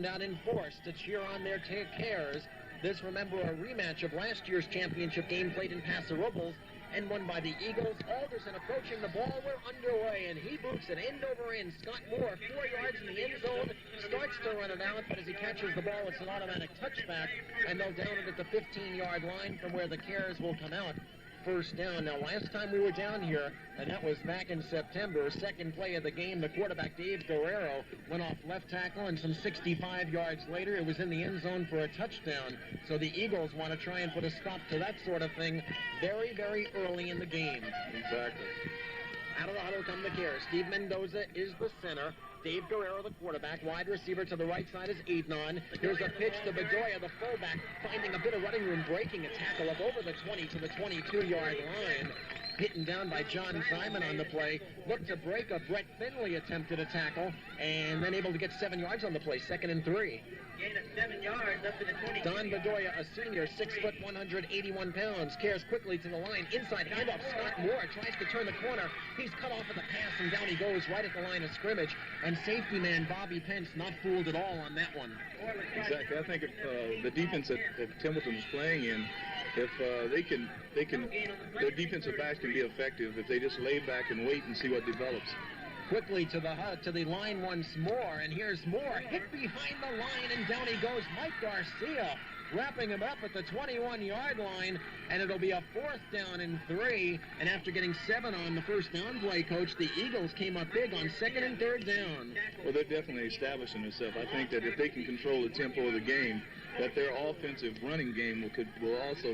out in force to cheer on their Cares. This, remember, a rematch of last year's championship game played in Paso Robles and won by the Eagles. Alderson approaching the ball. We're underway, and he boots it end over end. Scott Moore, 4 yards in the end zone, starts to run it out, but as he catches the ball, it's an automatic touchback, and they'll down it at the 15-yard line from where the Cares will come out. First down. Now, last time we were down here, and that was back in September, second play of the game, the quarterback, Dave Guerrero, went off left tackle, and some 65 yards later, it was in the end zone for a touchdown. So the Eagles want to try and put a stop to that sort of thing very, very early in the game. Exactly. Out of the huddle come the Cares. Steve Mendoza is the center. Dave Guerrero, the quarterback. Wide receiver to the right side is Ednon. Here's a pitch to Bedoya, the fullback, finding a bit of running room, breaking a tackle up over the 20 to the 22-yard line. Hidden down by John Simon on the play. Looked to break a Brett Finley attempted a tackle, and then able to get 7 yards on the play, 2nd and 3. Gain of 7 yards up to the 20. Don Bedoya, a senior, 6 foot, 181 pounds. Cares quickly to the line. Inside handoff. Scott Moore tries to turn the corner. He's cut off at the pass, and down he goes right at the line of scrimmage. And safety man Bobby Pence not fooled at all on that one. Exactly. I think if the defense that Templeton is playing in, if their defensive backs can be effective if they just lay back and wait and see what develops. Quickly to the line once more, and here's Moore hit behind the line, and down he goes. Mike Garcia wrapping him up at the 21-yard line, and it'll be a 4th down and 3. And after getting 7 on the first down play, Coach, the Eagles came up big on 2nd and 3rd down. Well, they're definitely establishing themselves. I think that if they can control the tempo of the game, that their offensive running game will also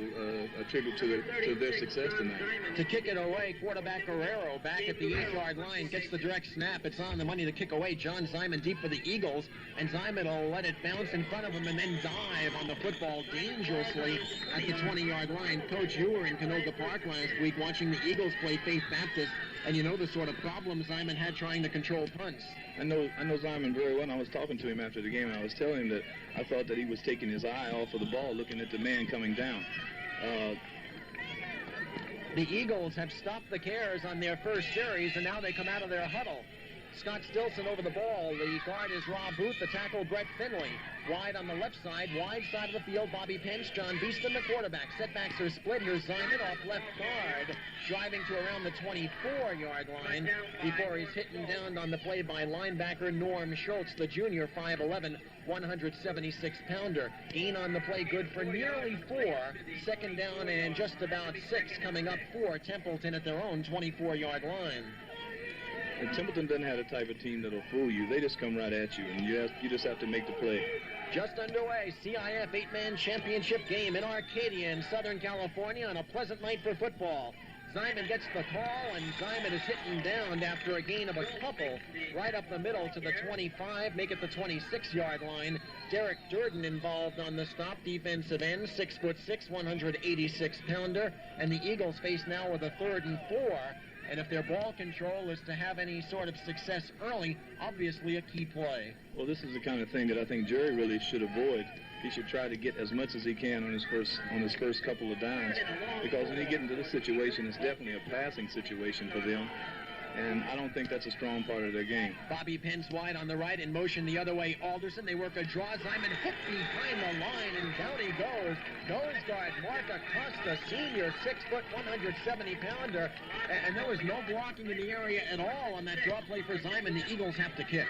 attribute to their success tonight. To kick it away, quarterback Guerrero back at the 8-yard line, gets the direct snap. It's on the money to kick away. John Simon deep for the Eagles, and Simon will let it bounce in front of him and then dive on the football dangerously at the 20-yard line. Coach, you were in Canoga Park last week watching the Eagles play Faith Baptist, and you know the sort of problem Simon had trying to control punts. I know Simon very well, and I was talking to him after the game, and I was telling him that I thought that he was taking his eye off of the ball, looking at the man coming down. The Eagles have stopped the Cares on their first series, and now they come out of their huddle. Scott Stilson over the ball. The guard is Rob Booth. The tackle, Brett Finley. Wide on the left side of the field, Bobby Pence. John Beeston, the quarterback. Setbacks are split. Here's Simon off left guard, driving to around the 24-yard line before he's hit down on the play by linebacker Norm Schultz, the junior, 5'11", 176-pounder. Gain on the play, good for nearly 4. 2nd down and just about 6 coming up for Templeton at their own 24-yard line. And Templeton doesn't have the type of team that'll fool you. They just come right at you, and you just have to make the play. Just underway, CIF 8-man championship game in Arcadia in Southern California on a pleasant night for football. Simon gets the call, and Simon is hitting down after a gain of a couple right up the middle to the 25, make it the 26-yard line. Derek Durden involved on the stop, defensive end, 6'6", 186-pounder, and the Eagles face now with a 3rd and 4. And if their ball control is to have any sort of success early, obviously a key play. Well, this is the kind of thing that I think Jerry really should avoid. He should try to get as much as he can on his first couple of downs, because when you get into this situation, it's definitely a passing situation for them. And I don't think that's a strong part of their game. Bobby Pence wide on the right, in motion the other way. Alderson, they work a draw. Simon hit behind the line, and down he goes. Nose guard Mark Acosta, senior, 6', 170-pounder. And there was no blocking in the area at all on that draw play for Simon. The Eagles have to kick.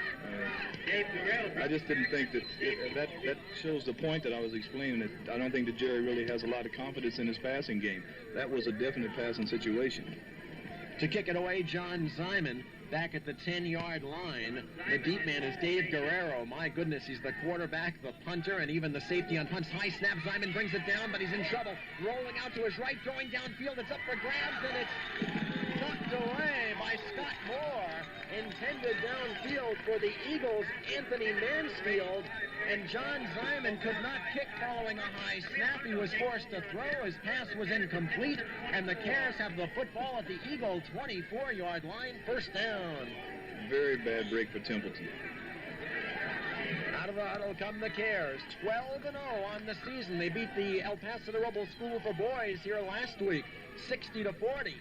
I just didn't think that shows the point that I was explaining. That I don't think that Jerry really has a lot of confidence in his passing game. That was a definite passing situation. To kick it away, John Simon back at the 10-yard line. The deep man is Dave Guerrero. My goodness, he's the quarterback, the punter, and even the safety on punts. High snap, Simon brings it down, but he's in trouble. Rolling out to his right, throwing downfield. It's up for grabs, and it's knocked away by Scott Moore. Intended downfield for the Eagles, Anthony Mansfield. And John Simon could not kick following a high snap. He was forced to throw. His pass was incomplete. And the Cares have the football at the Eagle 24-yard line. 1st down. Very bad break for Templeton. Out of the huddle come the Cares. 12-0 on the season. They beat the El Paso Robles School for Boys here last week, 60-40.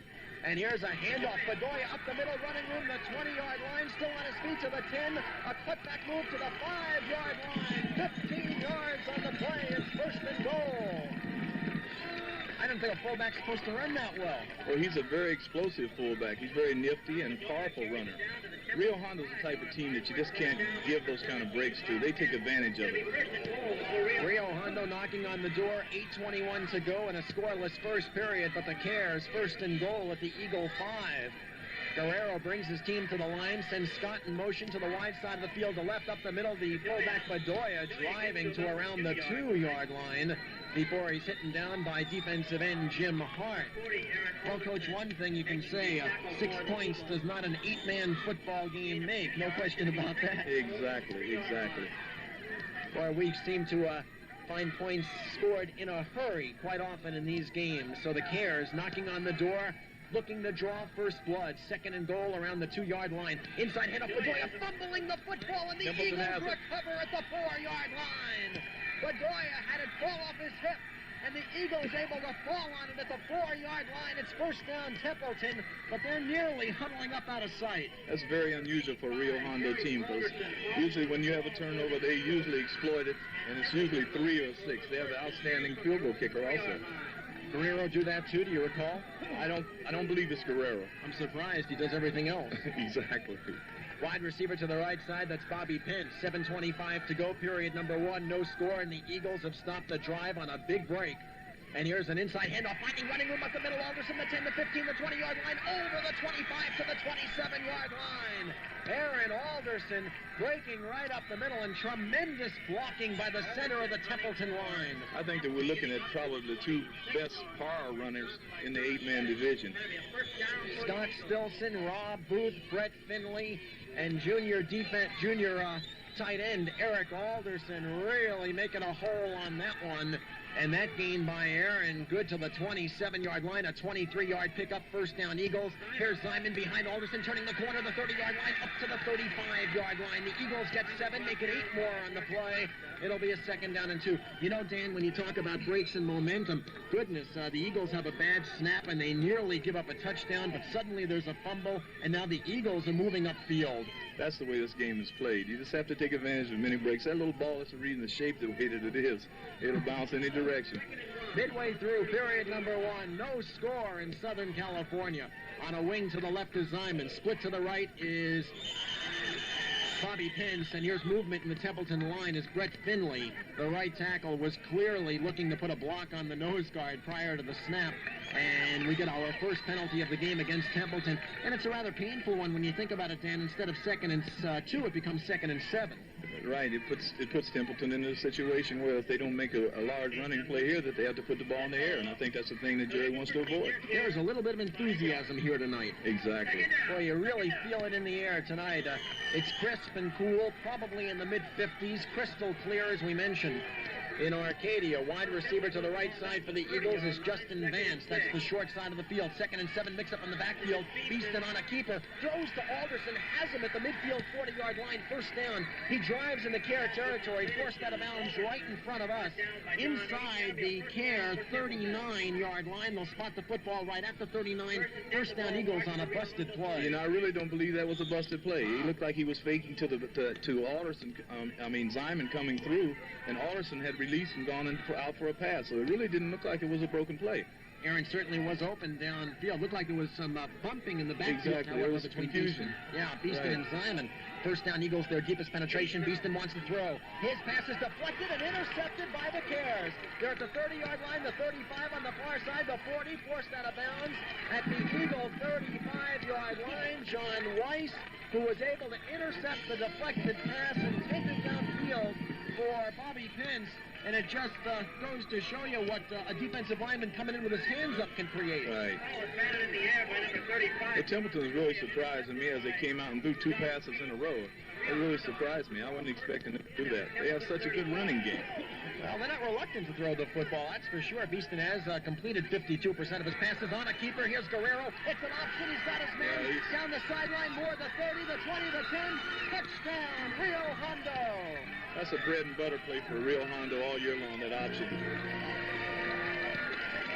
And here's a handoff. Bedoya up the middle, running room, the 20-yard line, still on his feet to the 10. A cutback move to the 5-yard line. 15 yards on the play. It's first and goal. I don't think a fullback's supposed to run that well. Well, he's a very explosive fullback. He's very nifty and powerful runner. Rio Hondo's the type of team that you just can't give those kind of breaks to. They take advantage of it. Rio Hondo knocking on the door, 8:21 to go in a scoreless first period, but the Cares first and goal at the Eagle 5. Guerrero brings his team to the line, sends Scott in motion to the wide side of the field to left up the middle. The fullback Bedoya driving to around the 2-yard line before he's hit down by defensive end Jim Hart. Well, Coach, one thing you can say, 6 points does not an 8-man football game make. No question about that. Exactly. Or we seem to find points scored in a hurry quite often in these games. So the Cares knocking on the door, looking to draw first blood. Second and goal around the 2-yard line. Inside head up Bedoya, fumbling the football, and the Templeton Eagles recover at the 4-yard line. Bedoya had it fall off his hip, and the Eagles able to fall on it at the 4-yard line. It's first down Templeton, but they're nearly huddling up out of sight. That's very unusual for a Rio Hondo team, because usually when you have a turnover, they usually exploit it, and it's usually 3 or 6. They have an outstanding field goal kicker also. Guerrero do that too, do you recall? I don't believe it's Guerrero. I'm surprised. He does everything else. Exactly. Wide receiver to the right side, that's Bobby Pence. 7:25 to go, period number 1. No score, and the Eagles have stopped the drive on a big break. And here's an inside handoff, finding running room up the middle. Alderson, the 10, the 15, the 20-yard line, over the 25 to the 27-yard line. Aaron Alderson breaking right up the middle, and tremendous blocking by the center of the Templeton line. I think that we're looking at probably the 2 best power runners in the 8-man division. Scott Stilson, Rob Booth, Brett Finley, and junior tight end Eric Alderson really making a hole on that one. And that gain by Aaron, good to the 27-yard line, a 23-yard pickup, first down Eagles. Here's Simon behind Alderson, turning the corner, the 30-yard line, up to the 35-yard line. The Eagles get 7, make it 8 more on the play. It'll be a second down and 2. You know, Dan, when you talk about breaks and momentum, goodness, the Eagles have a bad snap, and they nearly give up a touchdown, but suddenly there's a fumble, and now the Eagles are moving upfield. That's the way this game is played. You just have to take advantage of many breaks. That little ball is the reason the shape the way that it is. It'll bounce any direction. Midway through period number 1, no score in Southern California. On a wing to the left is Zyman. Split to the right is Bobby Pence, and here's movement in the Templeton line is Brett Finley. The right tackle was clearly looking to put a block on the nose guard prior to the snap, and we get our first penalty of the game against Templeton, and it's a rather painful one when you think about it, Dan. Instead of 2nd and 2, it becomes 2nd and 7. Right, it puts Templeton into a situation where if they don't make a large running play here, that they have to put the ball in the air, and I think that's the thing that Jerry wants to avoid. There's a little bit of enthusiasm here tonight. Exactly. Boy, you really feel it in the air tonight. It's crisp and cool, probably in the mid-50s, crystal clear as we mentioned. In Arcadia, wide receiver to the right side for the Eagles is Justin Vance. That's the short side of the field. 2nd and 7, mix up on the backfield. Beeston on a keeper. Throws to Alderson. Has him at the midfield 40-yard line. First down. He drives in the Care territory. Forced out of bounds right in front of us. Inside the Care 39-yard line. They'll spot the football right at the 39. First down Eagles on a busted play. You know, I really don't believe that was a busted play. He looked like he was faking to Alderson. Zyman coming through, and Alderson had released and gone out for a pass, so it really didn't look like it was a broken play. Aaron certainly was open downfield. Looked like there was some bumping in the backfield. Exactly, there was confusion. Yeah, Beeston and Zyman. First down Eagles, their deepest penetration. Beeston wants to throw. His pass is deflected and intercepted by the Cares. They're at the 30-yard line, the 35 on the far side, the 40 forced out of bounds at the Eagle 35-yard line. John Weiss, who was able to intercept the deflected pass and take it downfield for Bobby Pence. And it just goes to show you what a defensive lineman coming in with his hands up can create. Right. But Templeton was really surprising me as they came out and threw 2 passes in a row. It really surprised me. I wasn't expecting them to do that. They have such a good running game. Well, they're not reluctant to throw the football, that's for sure. Beeston has completed 52% of his passes on a keeper. Here's Guerrero. It's an option. He's got his man down the sideline. More the 30, the 20, the 10. Touchdown, Rio Hondo. That's a bread and butter play for Rio Hondo all year long, that option.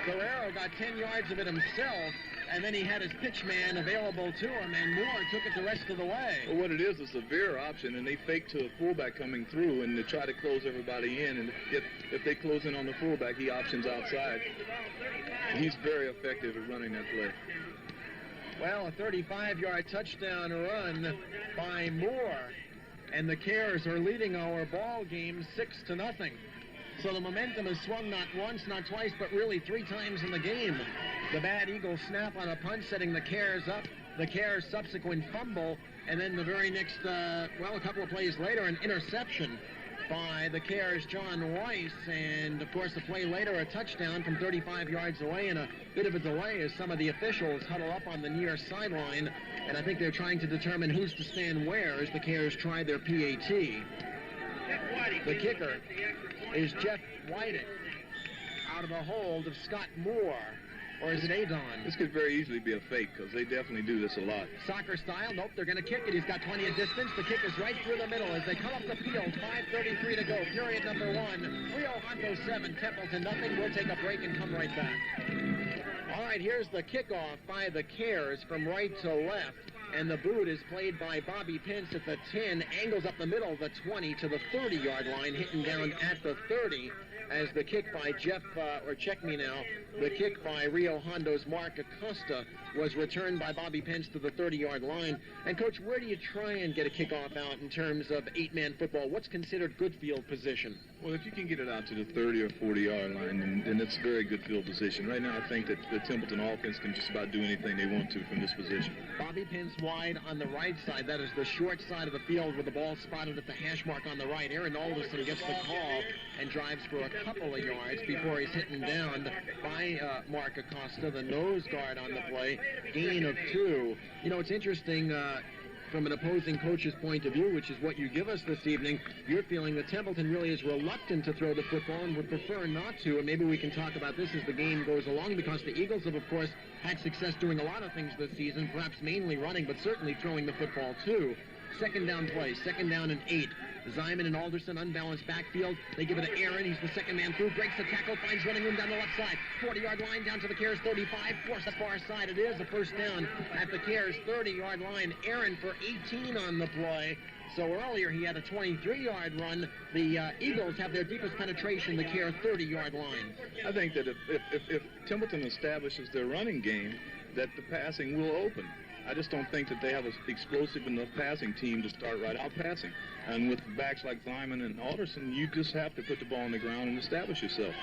Guerrero got 10 yards of it himself, and then he had his pitch man available to him, and Moore took it the rest of the way. Well, what it is a veer option, and they fake to a fullback coming through, and they try to close everybody in, and if they close in on the fullback, he options outside. He's very effective at running that play. Well, a 35-yard touchdown run by Moore, and the Cares are leading our ball game 6-0. So the momentum has swung not once, not twice, but really 3 times in the game. The bad Eagles snap on a punt, setting the Cares up. The Cares subsequent fumble, and then the very next, a couple of plays later, an interception by the Cares' John Weiss, and of course the play later, a touchdown from 35 yards away, and a bit of a delay as some of the officials huddle up on the near sideline, and I think they're trying to determine who's to stand where as the Cares try their PAT. The kicker is Jeff Whiting out of the hold of Scott Moore. Or is it Adon? This could very easily be a fake, because they definitely do this a lot. Soccer style, nope, they're going to kick it. He's got plenty of distance. The kick is right through the middle as they come up the field. 5:33 to go, period number 1. Rio Hondo 7, Templeton nothing. We'll take a break and come right back. All right, here's the kickoff by the Cares from right to left. And the boot is played by Bobby Pence at the 10, angles up the middle, the 20 to the 30-yard line, hitting down at the 30. As the kick by the kick by Rio Hondo's Mark Acosta was returned by Bobby Pence to the 30-yard line. And, Coach, where do you try and get a kickoff out in terms of 8-man football? What's considered good field position? Well, if you can get it out to the 30 or 40-yard line, then it's very good field position. Right now, I think that the Templeton offense can just about do anything they want to from this position. Bobby Pence wide on the right side. That is the short side of the field with the ball spotted at the hash mark on the right. Aaron Alderson gets the call and drives for a couple of yards before he's hit down by Mark Acosta, the nose guard on the play. Gain of 2. You know, it's interesting from an opposing coach's point of view, which is what you give us this evening. You're feeling that Templeton really is reluctant to throw the football and would prefer not to, and maybe we can talk about this as the game goes along, because the Eagles have, of course, had success doing a lot of things this season, perhaps mainly running, but certainly throwing the football too. Second down play, 2nd down and 8. Zyman and Alderson, unbalanced backfield. They give it to Aaron. He's the second man through. Breaks the tackle, finds running room down the left side. 40-yard line down to the Cares 35. Forced the far side. It is a first down at the Cares 30-yard line. Aaron for 18 on the play. So earlier he had a 23-yard run. The Eagles have their deepest penetration, the Cares 30-yard line. I think that if Templeton establishes their running game, that the passing will open. I just don't think that they have an explosive enough passing team to start right out passing. And with backs like Thyman and Alderson, you just have to put the ball on the ground and establish yourself.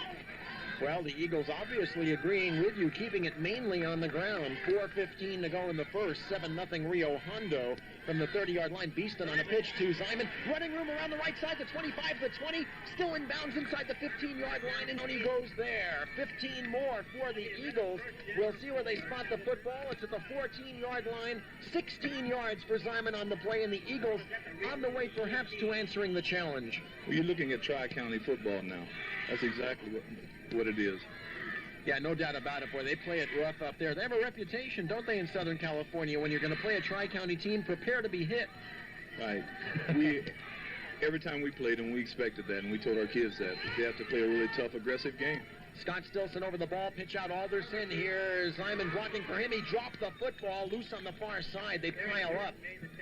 Well, the Eagles obviously agreeing with you, keeping it mainly on the ground. 4:15 to go in the first. 7-0 Rio Hondo from the 30-yard line. Beeston on a pitch to Zyman. Running room around the right side, the 25, the 20. Still in bounds inside the 15-yard line, and he goes there. 15 more for the Eagles. We'll see where they spot the football. It's at the 14-yard line. 16 yards for Zyman on the play, and the Eagles on the way perhaps to answering the challenge. Well, you're looking at Tri-County football now. That's exactly what it is. Yeah, no doubt about it, boy. They play it rough up there. They have a reputation, don't they, in Southern California? When you're going to play a Tri-County team, prepare to be hit. Right. Every time we played them, we expected that, and we told our kids that. They have to play a really tough, aggressive game. Scott Stilson over the ball, pitch out Alderson. Here's Zyman blocking for him. He dropped the football loose on the far side. They pile up,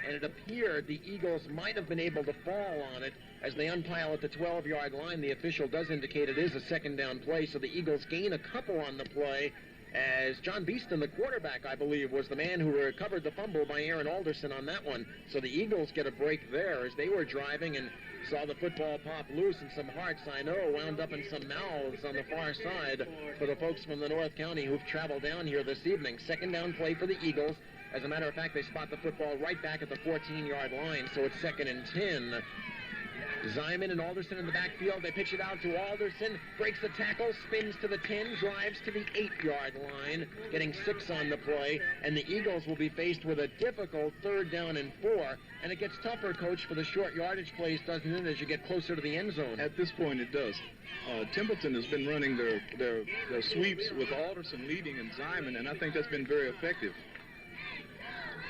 and it appeared the Eagles might have been able to fall on it as they unpile at the 12-yard line. The official does indicate it is a second down play, so the Eagles gain a couple on the play, as John Beeston, the quarterback, I believe, was the man who recovered the fumble by Aaron Alderson on that one. So the Eagles get a break there as they were driving and saw the football pop loose, and some hearts, I know, wound up in some mouths on the far side for the folks from the North County who've traveled down here this evening. Second down play for the Eagles. As a matter of fact, they spot the football right back at the 14-yard line, so it's 2nd and 10. Zyman and Alderson in the backfield. They pitch it out to Alderson. Breaks the tackle, spins to the 10, drives to the 8-yard line, getting 6 on the play. And the Eagles will be faced with a difficult 3rd down and 4. And it gets tougher, Coach, for the short yardage plays, doesn't it, as you get closer to the end zone? At this point, it does. Templeton has been running their sweeps with Alderson leading and Zyman, and I think that's been very effective.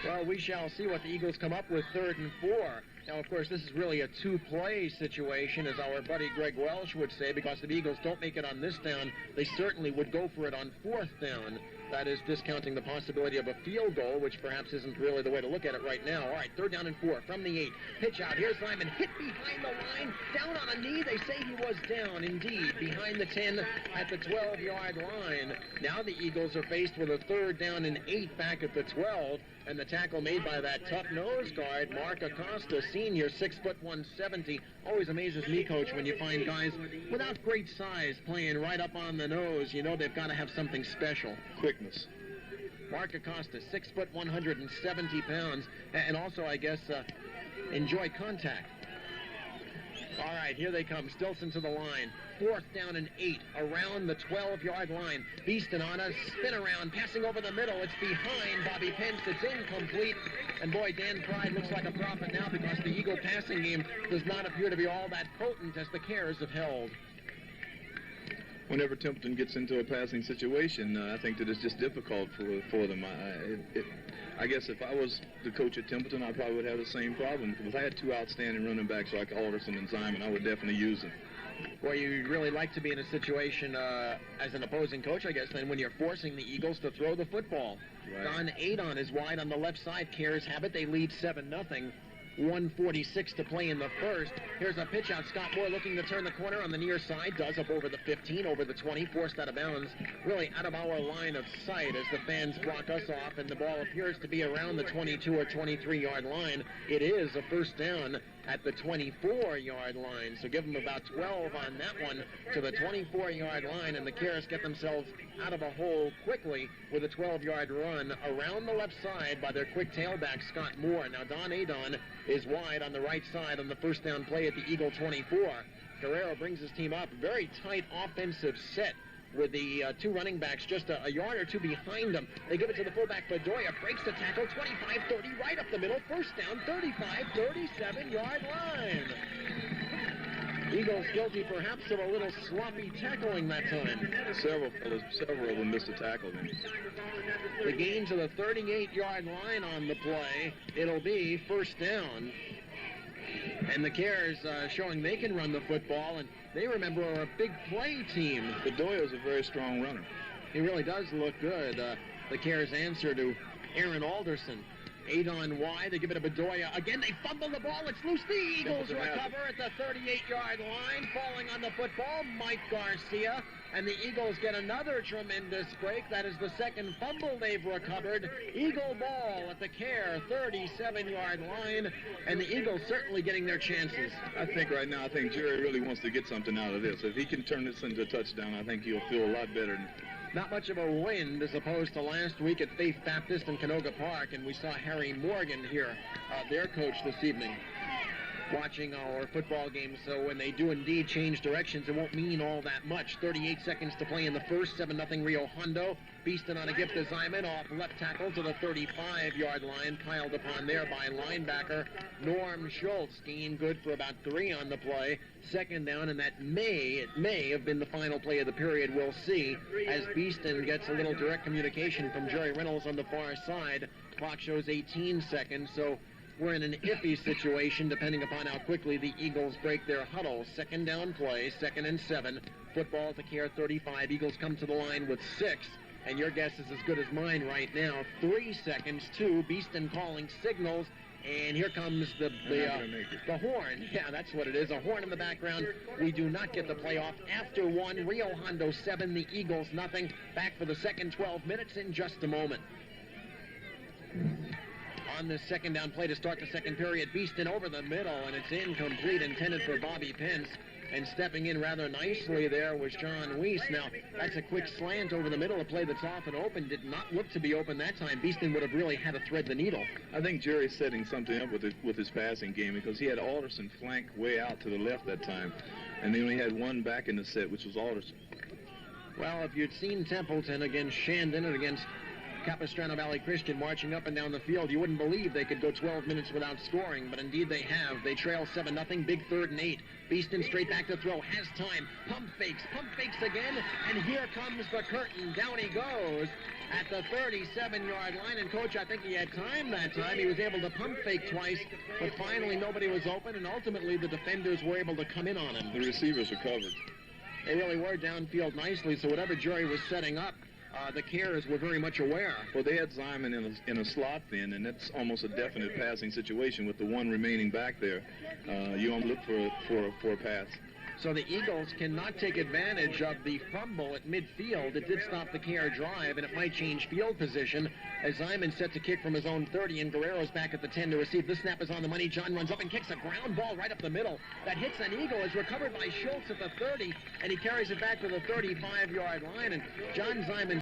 Well, we shall see what the Eagles come up with. 3rd and 4. Now, of course, this is really a two-play situation, as our buddy Greg Welsh would say, because if the Eagles don't make it on this down, they certainly would go for it on fourth down. That is discounting the possibility of a field goal, which perhaps isn't really the way to look at it right now. All right, 3rd down and 4 from the 8. Pitch out. Here's Lyman. Hit behind the line. Down on a knee. They say he was down, indeed, behind the 10 at the 12-yard line. Now the Eagles are faced with a 3rd down and 8 back at the 12. And the tackle made by that tough nose guard, Mark Acosta, senior, 6 foot 170. Always amazes me, Coach, when you find guys without great size playing right up on the nose. You know they've got to have something special. Quickness. Mark Acosta, 6 foot 170 pounds, and also, I guess, enjoy contact. All right, here they come. Stilson to the line. 4th down and 8 around the 12-yard line. Beeston on a spin around, passing over the middle. It's behind Bobby Pence. It's incomplete. And boy, Dan Pride looks like a prophet now because the Eagle passing game does not appear to be all that potent as the Cares have held. Whenever Templeton gets into a passing situation, I think that it's just difficult for them. I guess if I was the coach at Templeton, I probably would have the same problem. If I had 2 outstanding running backs like Alderson and Simon, I would definitely use them. Well, you'd really like to be in a situation as an opposing coach, I guess, then when you're forcing the Eagles to throw the football. Right. Don Adon is wide on the left side. Cares have it. They lead 7-0. 1:46 to play in the first. Here's a pitch out. Scott Moore looking to turn the corner on the near side. Does up over the 15, over the 20, forced out of bounds. Really out of our line of sight as the fans block us off, and the ball appears to be around the 22 or 23-yard line. It is a 1st down at the 24-yard line. So give them about 12 on that one to the 24-yard line, and the Cares get themselves out of a hole quickly with a 12-yard run around the left side by their quick tailback, Scott Moore. Now, Don Adon is wide on the right side on the 1st down play at the Eagle 24. Guerrero brings his team up. Very tight offensive set with the 2 running backs just a yard or 2 behind them. They give it to the fullback, Bedoya, breaks the tackle, 25-30, right up the middle, 1st down, 35-37-yard line. Eagles guilty perhaps of a little sloppy tackling that time. Several of them missed a tackle then. The gain to the 38-yard line on the play. It'll be 1st down. And the Cares showing they can run the football, and they, remember, are a big play team. Bedoya is a very strong runner. He really does look good. The Cares answer to Aaron Alderson. Adon wide, they give it to Bedoya. Again, they fumble the ball. It's loose. The Eagles recover at the 38-yard line. Falling on the football, Mike Garcia. And the Eagles get another tremendous break. That is the 2nd fumble they've recovered. Eagle ball at the Care 37-yard line. And the Eagles certainly getting their chances. I think right now, Jerry really wants to get something out of this. If he can turn this into a touchdown, I think he'll feel a lot better. Not much of a wind as opposed to last week at Faith Baptist in Canoga Park, and we saw Harry Morgan here, their coach this evening, watching our football game. So when they do indeed change directions, it won't mean all that much. 38 seconds to play in the first, 7-0 Rio Hondo. Beeston on a gift to Zyman off left tackle to the 35-yard line, piled upon there by linebacker Norm Schultz. Gain good for about 3 on the play. 2nd down, and that may have been the final play of the period. We'll see as Beeston gets a little direct communication from Jerry Reynolds on the far side. Clock shows 18 seconds, so we're in an iffy situation depending upon how quickly the Eagles break their huddle. 2nd down play, 2nd and 7. Football at the Care 35. Eagles come to the line with 6. And your guess is as good as mine right now. 3 seconds, 2. Beeston calling signals. And here comes the horn. Yeah, that's what it is. A horn in the background. We do not get the playoff. After 1, Rio Hondo 7, the Eagles nothing. Back for the second 12 minutes in just a moment. On this 2nd down play to start the second period, Beeston over the middle, and it's incomplete, intended for Bobby Pence. And stepping in rather nicely there was John Weiss. Now, that's a quick slant over the middle, a play that's off and open. Did not look to be open that time. Beeston would have really had to thread the needle. I think Jerry's setting something up with his passing game because he had Alderson flanked way out to the left that time. And they only had 1 back in the set, which was Alderson. Well, if you'd seen Templeton against Shandon and against Capistrano Valley Christian marching up and down the field. You wouldn't believe they could go 12 minutes without scoring, but indeed they have. They trail 7-0, big 3rd and 8. Beeston straight back to throw, has time, pump fakes again, and here comes the curtain. Down he goes at the 37-yard line, and Coach, I think he had time that time. He was able to pump fake twice, but finally nobody was open, and ultimately the defenders were able to come in on him. The receivers are covered. They really were downfield nicely, so whatever Jerry was setting up, the Cares were very much aware. Well, they had Simon in a slot then, and that's almost a definite passing situation with the one remaining back there. You don't look for a pass. So the Eagles cannot take advantage of the fumble at midfield. It did stop the Care drive, and it might change field position as Zyman set to kick from his own 30, and Guerrero's back at the 10 to receive. This snap is on the money. John runs up and kicks a ground ball right up the middle. That hits an Eagle. Is recovered by Schultz at the 30, and he carries it back to the 35-yard line, and John Zyman